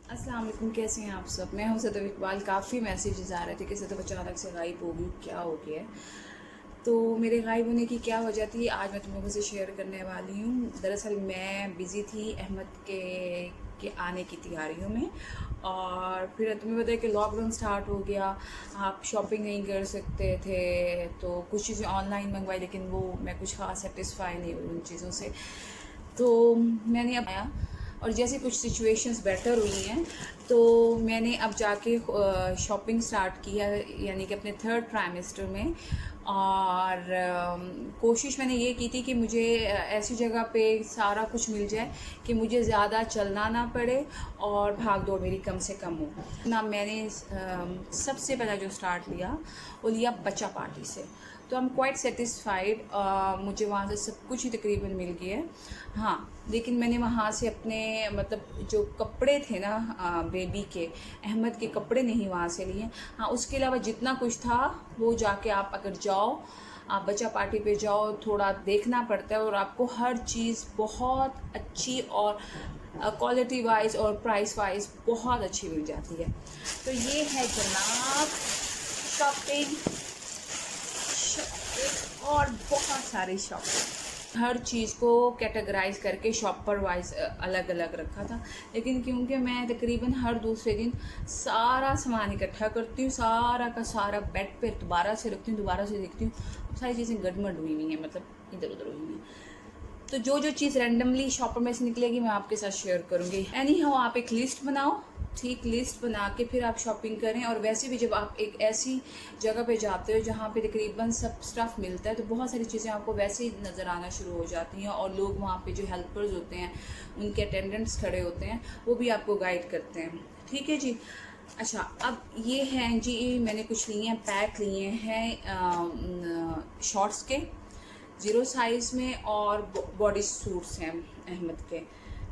अस्सलाम वालेकुम, कैसे हैं आप सब। मैं हूं सदब इकबाल। काफ़ी मैसेजेस आ रहे थे कि सदब अचानक से गायब हो गई, क्या हो गया है। तो मेरे गायब होने की क्या वजह थी, आज मैं तुम लोगों से शेयर करने वाली हूँ। दरअसल मैं बिज़ी थी अहमद के आने की तैयारियों में, और फिर तुम्हें पता है कि लॉकडाउन स्टार्ट हो गया, आप शॉपिंग नहीं कर सकते थे। तो कुछ चीज़ें ऑनलाइन मंगवाई, लेकिन वो मैं कुछ ख़ास सेटिस्फाई नहीं हुई उन चीज़ों से। तो मैंने अब आया, और जैसे कुछ सिचुएशंस बेटर हुई हैं तो मैंने अब जाके शॉपिंग स्टार्ट किया, यानी कि अपने थर्ड ट्राइमेस्टर में। और कोशिश मैंने ये की थी कि मुझे ऐसी जगह पे सारा कुछ मिल जाए कि मुझे ज़्यादा चलना ना पड़े और भाग दौड़ मेरी कम से कम हो ना। मैंने सबसे पहला जो स्टार्ट लिया वो लिया बच्चा पार्टी से। तो आई एम क्वाइट सेटिस्फाइड, मुझे वहाँ से सब कुछ ही तकरीबन मिल गया है। हाँ, लेकिन मैंने वहाँ से अपने मतलब जो कपड़े थे ना, बेबी के, अहमद के कपड़े नहीं वहाँ से लिए। हाँ, उसके अलावा जितना कुछ था वो जाके आप अगर जाओ, आप बच्चा पार्टी पे जाओ, थोड़ा देखना पड़ता है और आपको हर चीज़ बहुत अच्छी और क्वालिटी वाइज और प्राइस वाइज बहुत अच्छी मिल जाती है। तो ये है जनाब शॉपिंग, और बहुत सारी शॉपिंग। हर चीज़ को कैटेगराइज करके शॉपर वाइज अलग अलग रखा था, लेकिन क्योंकि मैं तकरीबन हर दूसरे दिन सारा सामान इकट्ठा करती हूँ, सारा का सारा बेड पे दोबारा से रखती हूँ, दोबारा से देखती हूँ, सारी चीज़ें गड़बड़ हुई हुई हैं, मतलब इधर उधर हुई हुई हैं। तो जो जो चीज़ रैंडमली शॉपर में से निकलेगी मैं आपके साथ शेयर करूँगी। एनी हाउ, आप एक लिस्ट बनाओ, ठीक, लिस्ट बना के फिर आप शॉपिंग करें। और वैसे भी जब आप एक ऐसी जगह पे जाते हो जहाँ पे तकरीबन सब स्टफ़ मिलता है, तो बहुत सारी चीज़ें आपको वैसे ही नज़र आना शुरू हो जाती हैं, और लोग वहाँ पे जो हेल्पर्स होते हैं, उनके अटेंडेंट्स खड़े होते हैं, वो भी आपको गाइड करते हैं। ठीक है जी। अच्छा, अब ये हैं जी, मैंने कुछ लिए हैं, पैक लिए हैं शॉर्ट्स के, ज़ीरो साइज़ में, और बॉडी सूट्स हैं अहमद के।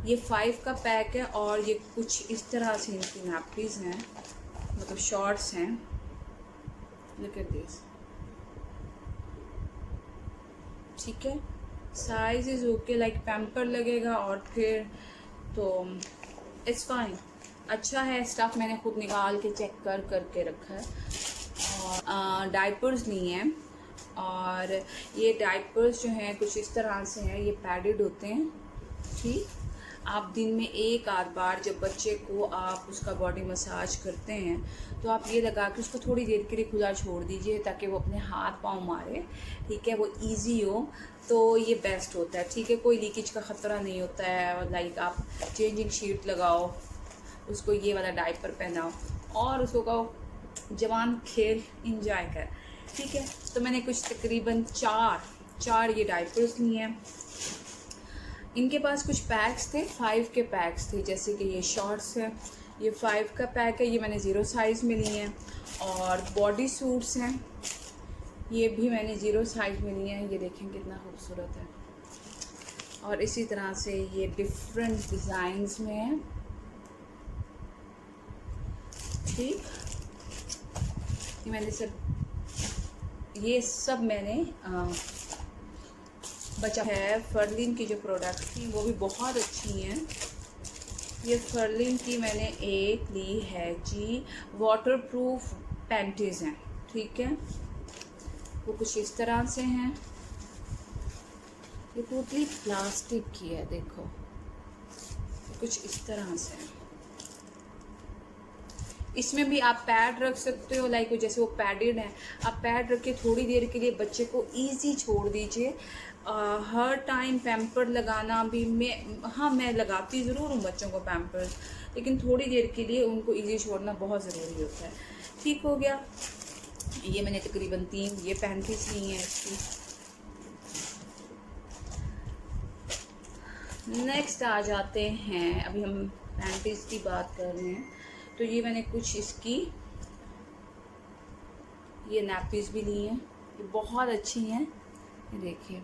ये 5 का पैक है, और ये कुछ इस तरह से इनकी नैपीज़ हैं, मतलब शॉर्ट्स हैं। लुक एट दिस, ठीक है। Size is okay, like pamper लगेगा, और फिर तो इट्स फाइन, अच्छा है। स्टफ़ मैंने खुद निकाल के चेक करके रखा है। और डाइपर्स लिए हैं, और ये डाइपर्स जो हैं कुछ इस तरह से हैं, ये पैडेड होते हैं। ठीक, आप दिन में एक आध बार जब बच्चे को आप उसका बॉडी मसाज करते हैं, तो आप ये लगा के उसको थोड़ी देर के लिए खुला छोड़ दीजिए, ताकि वो अपने हाथ पाँव मारे, ठीक है, वो इजी हो। तो ये बेस्ट होता है, ठीक है, कोई लीकेज का ख़तरा नहीं होता है। लाइक आप चेंजिंग शीट लगाओ, उसको ये वाला डाइपर पहनाओ, और उसको कहो जवान खेल इंजॉय कर, ठीक है। तो मैंने कुछ तकरीबन चार ये डाइपर्स लिए हैं। इनके पास कुछ पैक्स थे, 5 के पैक्स थे, जैसे कि ये शॉर्ट्स है, ये 5 का पैक है, ये मैंने ज़ीरो साइज़ में लिए हैं। और बॉडी सूट्स हैं, ये भी मैंने ज़ीरो साइज़ में लिए हैं, ये देखें कितना खूबसूरत है। और इसी तरह से ये डिफरेंट डिज़ाइंस में है, ठीक। ये सब मैंने बचा है। फर्लिन की जो प्रोडक्ट थी वो भी बहुत अच्छी हैं। ये फर्लिन की मैंने एक ली है जी, वाटरप्रूफ पैंटीज़ हैं, ठीक है। वो कुछ इस तरह से हैं, ये टोटली प्लास्टिक की है, देखो कुछ इस तरह से है। इसमें भी आप पैड रख सकते हो, लाइक जैसे वो पैडेड हैं, आप पैड रख के थोड़ी देर के लिए बच्चे को इजी छोड़ दीजिए। हर टाइम पैम्पर लगाना भी मैं लगाती ज़रूर हूँ बच्चों को पैम्पर्स, लेकिन थोड़ी देर के लिए उनको इजी छोड़ना बहुत ज़रूरी होता है। ठीक हो गया। ये मैंने तकरीबन 3 ये पैंतीस ली हैं इसकी। नेक्स्ट आ जाते हैं, अभी हम पैंटीज की बात कर रहे हैं, तो ये मैंने कुछ इसकी ये नैपीज़ भी ली हैं, ये बहुत अच्छी हैं, ये देखिए,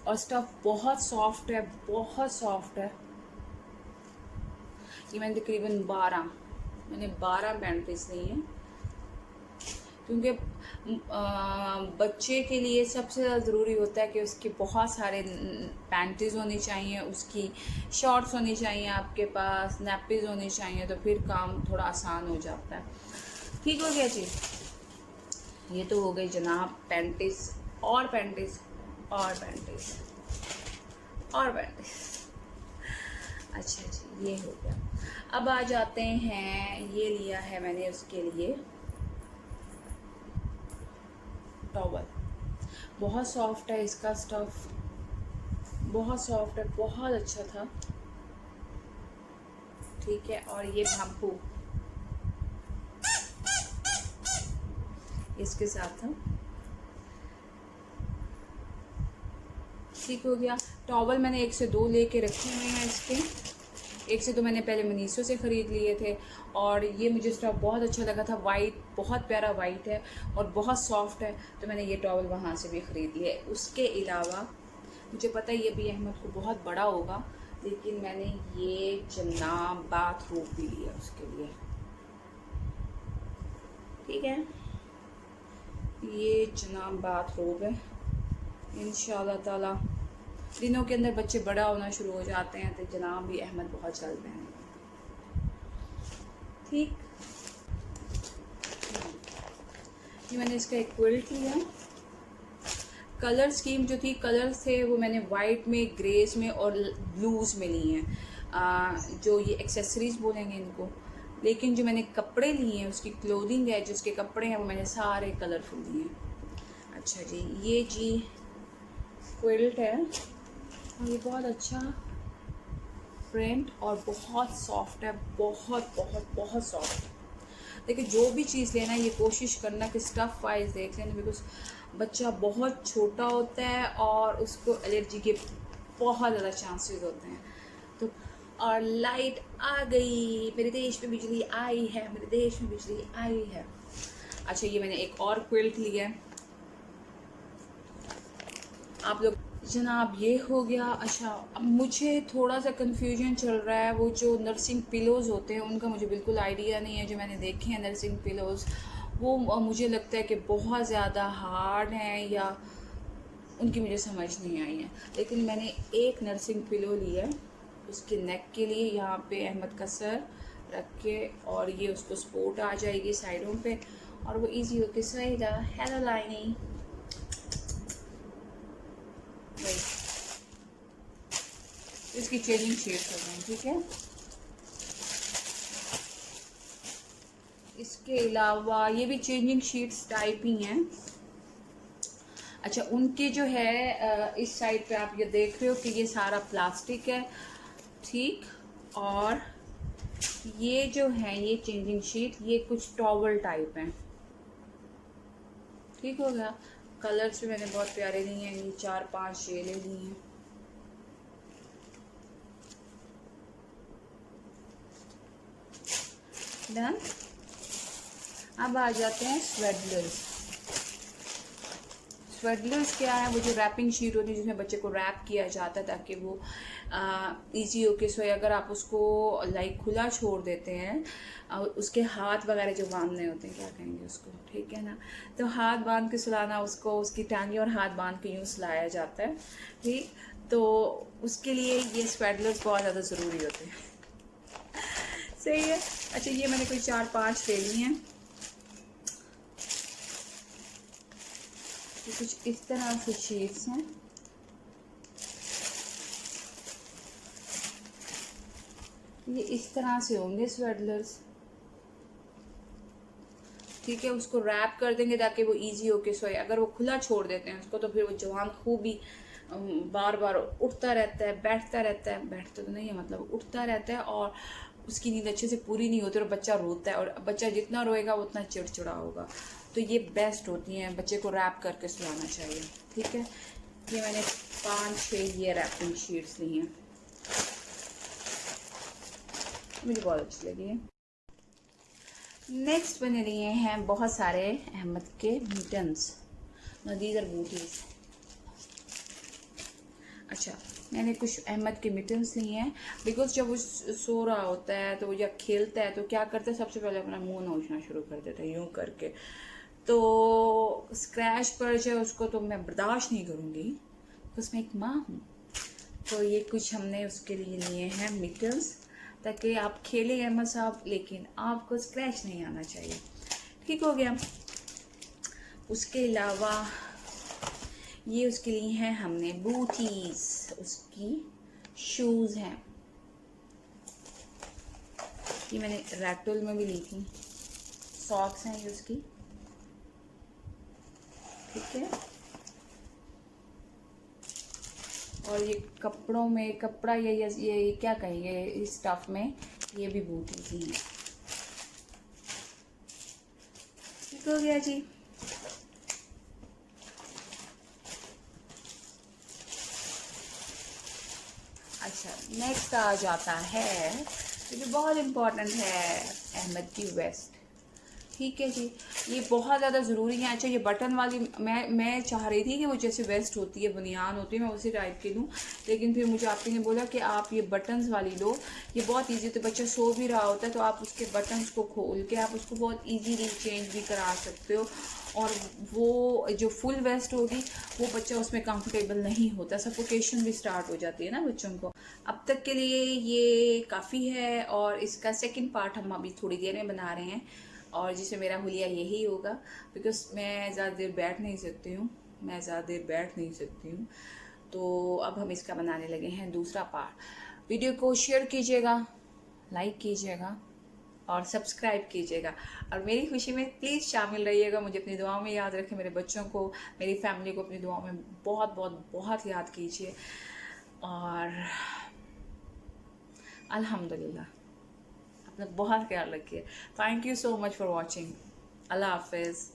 और स्टफ़ बहुत सॉफ्ट है, बहुत सॉफ्ट है। ये मैंने तकरीबन 12 पैंटीज ली हैं। क्योंकि बच्चे के लिए सबसे ज़्यादा ज़रूरी होता है कि उसके बहुत सारे पैंटीज़ होनी चाहिए, उसकी शॉर्ट्स होनी चाहिए, आपके पास नैपीज़ होनी चाहिए, तो फिर काम थोड़ा आसान हो जाता है। ठीक हो गया जी। ये तो हो गई जनाब पैंटीज़ और पैंटीज़ और पैंटीज़ और पैंटीज़। अच्छा जी, ये हो गया। अब आ जाते हैं, ये लिया है मैंने उसके लिए टॉवल। बहुत सॉफ्ट है इसका स्टफ़, बहुत सॉफ्ट है, बहुत अच्छा था। ठीक है, और ये बैम्बू इसके साथ था। ठीक हो गया। टॉवल मैंने 1 से 2 लेके रखे हुए हैं इसके। 1 से 2 मैंने पहले मनीषो से ख़रीद लिए थे, और ये मुझे स्टफ़ बहुत अच्छा लगा था। वाइट, बहुत प्यारा वाइट है और बहुत सॉफ्ट है, तो मैंने ये टॉवल वहाँ से भी ख़रीद लिया। उसके अलावा मुझे पता है ये भी अहमद को बहुत बड़ा होगा, लेकिन मैंने ये जनाब बाथरोब भी लिया उसके लिए। ठीक है, ये जनाब बाथरोब है। इंशाल्लाह ताला दिनों के अंदर बच्चे बड़ा होना शुरू हो जाते हैं, तो जनाब भी अहमद बहुत जल्द पहनेंगे। ठीक, ये मैंने इसका एक क्विल्ट लिया। कलर स्कीम जो थी, कलर्स थे वो मैंने वाइट में, ग्रेस में और ब्लूज़ में ली हैं, जो ये एक्सेसरीज़ बोलेंगे इनको। लेकिन जो मैंने कपड़े लिए हैं, उसकी क्लोथिंग है, जो उसके कपड़े हैं, वो मैंने सारे कलरफुल लिए हैं। अच्छा जी, ये जी क्विल्ट है, और ये बहुत अच्छा प्रिंट और बहुत सॉफ्ट है, बहुत बहुत बहुत सॉफ्ट है। देखिए, जो भी चीज़ लेना, ये कोशिश करना कि स्टफ़ वाइज देख लेना, बिकॉज बच्चा बहुत छोटा होता है और उसको एलर्जी के बहुत ज़्यादा चांसेस होते हैं। तो और लाइट आ गई, मेरे देश में बिजली आई है, मेरे देश में बिजली आई है। अच्छा, ये मैंने एक और क्विल्ट लिया है। आप लोग जनाब, ये हो गया। अच्छा, अब मुझे थोड़ा सा कन्फ्यूजन चल रहा है, वो जो नर्सिंग पिलोज़ होते हैं उनका मुझे बिल्कुल आइडिया नहीं है। जो मैंने देखे हैं नर्सिंग पिलोज़, वो मुझे लगता है कि बहुत ज़्यादा हार्ड हैं, या उनकी मुझे समझ नहीं आई है। लेकिन मैंने एक नर्सिंग पिलो लिया है उसके नेक के लिए, यहाँ पे अहमद का सर रख के, और ये उसको सपोर्ट आ जाएगी साइडों पे, और वो इजी होके सोएगा। हेलो लाइनी, इसकी चेंजिंग शेड्स हो गई। ठीक है, इसके अलावा ये भी चेंजिंग शीट्स टाइप ही हैं। अच्छा, उनके जो है इस साइड पे आप ये देख रहे हो कि ये सारा प्लास्टिक है। ठीक, और ये जो है ये चेंजिंग शीट, ये कुछ टॉवल टाइप हैं। ठीक हो गया। कलर्स भी मैंने बहुत प्यारे लिए हैं, ये 4-5 शेडें ली हैं। डन। अब आ जाते हैं स्वेडलर्स। स्वेडलर्स क्या है? वो जो रैपिंग शीट होती है जिसमें बच्चे को रैप किया जाता है ताकि वो इजी हो के सोए। अगर आप उसको लाइक खुला छोड़ देते हैं, उसके हाथ वगैरह जो बांधने होते हैं, क्या कहेंगे उसको, ठीक है ना, तो हाथ बांध के सुलाना उसको, उसकी टांगें और हाथ बांध के यूँ सुलाया जाता है। ठीक, तो उसके लिए ये स्वेडलर्स बहुत ज़्यादा ज़रूरी होते हैं। सही है। अच्छा, ये मैंने कोई 4-5 ले लिए हैं। ये कुछ इस तरह से शेड्स हैं। ये इस तरह से होंगे स्वेडलर्स। ठीक है, उसको रैप कर देंगे ताकि वो इजी होके सोए। अगर वो खुला छोड़ देते हैं उसको, तो फिर वो जवान खूब ही बार बार उठता रहता है, बैठता रहता है, बैठता तो नहीं है मतलब उठता रहता है, और उसकी नींद अच्छे से पूरी नहीं होती और बच्चा रोता है, और बच्चा जितना रोएगा उतना चिड़चिड़ा होगा। तो ये बेस्ट होती हैं, बच्चे को रैप करके सुलाना चाहिए। ठीक है, ये मैंने 5-6 ये रैपिंग शीट्स ली हैं, मुझे बहुत अच्छी लगी है। नेक्स्ट मैंने लिए हैं बहुत सारे अहमद के मिटन्स, दीज आर बूटीज। अच्छा, मैंने कुछ अहमद के मिटन्स लिए हैं, बिकॉज जब वो सो रहा होता है तो या खेलता है तो क्या करता है, सबसे पहले अपना मुंह नोचना शुरू कर देता है यूँ करके। तो स्क्रैच पड़ जाए उसको तो मैं बर्दाश्त नहीं करूँगी, उसमें एक माँ हूँ। तो ये कुछ हमने उसके लिए लिए हैं मीटर्स, ताकि आप खेलें अहमद साहब लेकिन आपको स्क्रैच नहीं आना चाहिए। ठीक हो गया। उसके अलावा ये उसके लिए हैं हमने बूटीज, उसकी शूज़ हैं, ये मैंने रैक्टोल में भी ली थी। सॉक्स हैं ये उसकी, ठीक है। और ये कपड़ों में, कपड़ा ये क्या कहेंगे इस स्टफ में, ये भी बूटीज ही हैं। ठीक हो गया जी। अच्छा, नेक्स्ट आ जाता है, ये भी बहुत इम्पोर्टेंट है, अहमद की वेस्ट। ठीक है जी, ये बहुत ज़्यादा ज़रूरी है। अच्छा, ये बटन वाली मैं चाह रही थी कि वो जैसे वेस्ट होती है, बुनियान होती है, मैं उसी टाइप की लूँ, लेकिन फिर मुझे आपी ने बोला कि आप ये बटन्स वाली लो, ये बहुत इजी होती है। बच्चा सो भी रहा होता है तो आप उसके बटन्स को खोल के आप उसको बहुत इजीली चेंज भी करा सकते हो। और वो जो फुल वेस्ट होगी वो बच्चा उसमें कंफर्टेबल नहीं होता, सफोकेशन भी स्टार्ट हो जाती है ना बच्चों को। अब तक के लिए ये काफ़ी है, और इसका सेकंड पार्ट हम अभी थोड़ी देर में बना रहे हैं, और जिसमें मेरा हुलिया यही होगा, बिकॉज मैं ज़्यादा देर बैठ नहीं सकती हूँ, तो अब हम इसका बनाने लगे हैं दूसरा पार्ट। वीडियो को शेयर कीजिएगा, लाइक कीजिएगा और सब्सक्राइब कीजिएगा, और मेरी खुशी में प्लीज़ शामिल रहिएगा। मुझे अपनी दुआओं में याद रखें, मेरे बच्चों को, मेरी फैमिली को अपनी दुआओं में बहुत बहुत बहुत याद कीजिए। और अल्हम्दुलिल्लाह, अपना बहुत ख्याल रखिए। Thank you so much for watching. अल्लाह हाफिज़।